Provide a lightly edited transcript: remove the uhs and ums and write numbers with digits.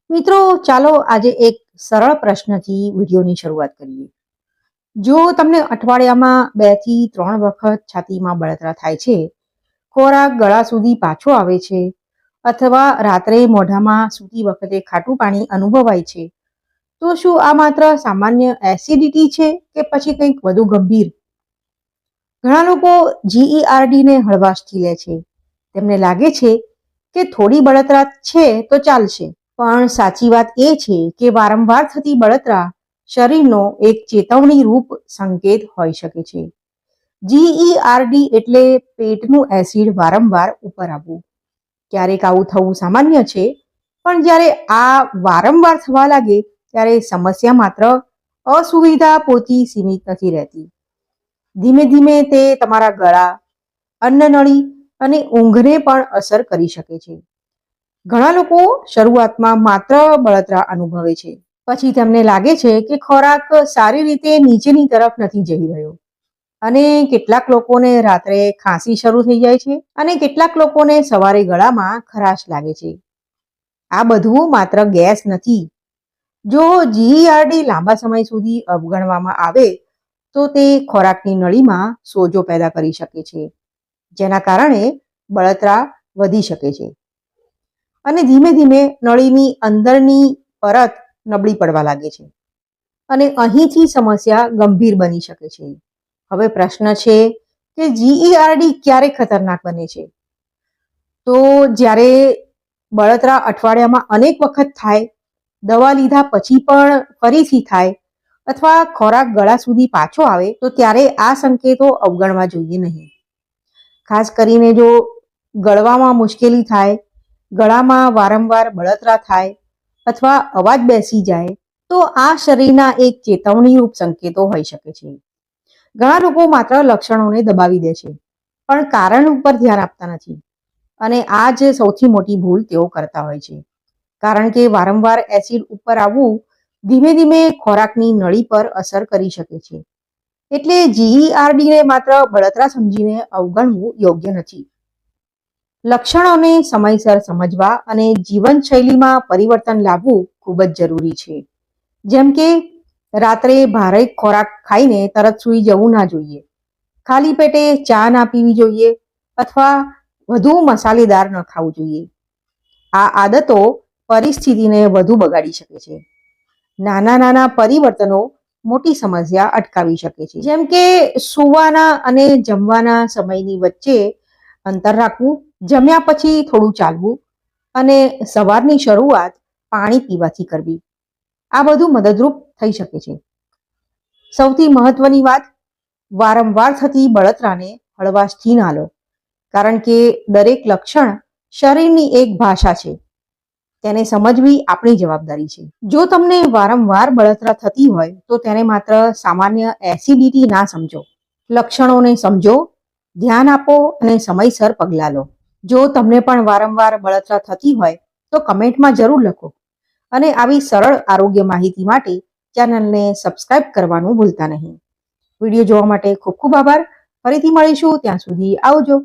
મિત્રો, ચાલો આજે એક સરળ પ્રશ્નથી વિડીયોની શરૂઆત કરીએ. જો તમને અઠવાડિયામાં 2 થી 3 વખત છાતીમાં બળતરા થાય છે, ખોરાક ગળા સુધી પાછો આવે છે, અથવા રાત્રે મોઢામાં સૂતી વખતે ખાટું પાણી અનુભવાય છે, તો શું આ માત્ર સામાન્ય એસિડિટી છે કે પછી કંઈક વધુ ગંભીર? ઘણા લોકો GERD ને હળવાશથી લે છે. તેમને લાગે છે કે થોડી બળતરા છે તો ચાલશે. પણ સાચી વાત એ છે કે વારંવાર થતી બળતરા શરીરનો એક ચેતવણી રૂપ સંકેત હોઈ શકે છે. GERD એટલે પેટનું એસિડ વારંવાર ઉપર આવવું. ક્યારેક આવું થવું સામાન્ય છે, પણ જ્યારે આ વારંવાર થવા લાગે ત્યારે સમસ્યા માત્ર અસુવિધા પૂરતી સીમિત નથી રહેતી. ધીમે ધીમે તે તમારા ગળા, અન્નનળી અને ઊંઘને પણ અસર કરી શકે છે. ઘણા લોકો શરૂઆતમાં માત્ર બળતરા અનુભવે છે, પછી તેમને લાગે છે કે ખોરાક સારી રીતે નીચેની તરફ નથી જઈ રહ્યો, અને કેટલાક લોકોને રાત્રે ખાંસી શરૂ થઈ જાય છે, અને કેટલાક લોકોને સવારે ગળામાં ખરાશ લાગે છે. આ બધું માત્ર ગેસ નથી. જો GERD લાંબા સમય સુધી અવગણવામાં આવે તો તે ખોરાકની નળીમાં સોજો પેદા કરી શકે છે, જેના કારણે બળતરા વધી શકે છે અને ધીમે ધીમે નળીની અંદરની પરત નબળી પડવા લાગે છે, અને અહીંથી સમસ્યા ગંભીર બની શકે છે. હવે પ્રશ્ન છે કે GERD ક્યારે ખતરનાક બને છે? તો જ્યારે બળતરા અઠવાડિયામાં અનેક વખત થાય, દવા લીધા પછી પણ ફરીથી થાય, અથવા ખોરાક ગળા સુધી પાછો આવે, તો ત્યારે આ સંકેતો અવગણવા જોઈએ નહીં. ખાસ કરીને જો ગળવામાં મુશ્કેલી થાય, ગળામાં વારંવાર બળતરા થાય, અથવા અવાજ બેસી જાય, તો આ શરીરના એક ચેતવણીરૂપ સંકેતો હોઈ શકે છે. ઘણા લોકો માત્ર લક્ષણોને દબાવી દે છે, પણ કારણ ઉપર ધ્યાન આપતા નથી, અને આ જ સૌથી મોટી ભૂલ તેઓ કરતા હોય છે. કારણ કે વારંવાર એસિડ ઉપર આવવું ધીમે ધીમે ખોરાકની નળી પર અસર કરી શકે છે. એટલે GERD-ને માત્ર બળતરા સમજીને અવગણવું યોગ્ય નથી. લક્ષણોને સમયસર સમજવા અને જીવનશૈલીમાં પરિવર્તન લાવવું ખૂબ જ જરૂરી છે. જેમ કે રાત્રે ભારે ખોરાક ખાઈને તરત સૂઈ જવું ના જોઈએ, ખાલી પેટે ચા ના પીવી જોઈએ, અથવા વધુ મસાલેદાર ન ખાવું જોઈએ. આ આદતો પરિસ્થિતિને વધુ બગાડી શકે છે. નાના નાના પરિવર્તનો મોટી સમસ્યા અટકાવી શકે છે, જેમ કે સૂવાના અને જમવાના સમયની વચ્ચે અંતર રાખવું, જમ્યા પછી થોડું ચાલવું, અને સવારની શરૂઆત પાણી પીવાથી કરવી. આ બધું મદદરૂપ થઈ શકે છે. સૌથી મહત્વની વાત, વારંવાર થતી બળતરાને હળવાશથી ના લો, કારણ કે દરેક લક્ષણ શરીરની એક ભાષા છે. તેને સમજવી આપણી જવાબદારી છે. જો તમને વારંવાર બળતરા થતી હોય તો તેને માત્ર સામાન્ય એસિડિટી ના સમજો. લક્ષણોને સમજો, ધ્યાન આપો અને સમયસર પગલાં લો. જો તમને પણ વારંવાર બળતરા થતી હોય તો કમેન્ટમાં જરૂર લખો, અને આવી સરળ આરોગ્ય માહિતી માટે ચેનલને સબસ્ક્રાઇબ કરવાનું ભૂલતા નહીં. વિડીયો જોવા માટે ખૂબ ખૂબ આભાર. ફરીથી મળીશું, ત્યાં સુધી આવજો.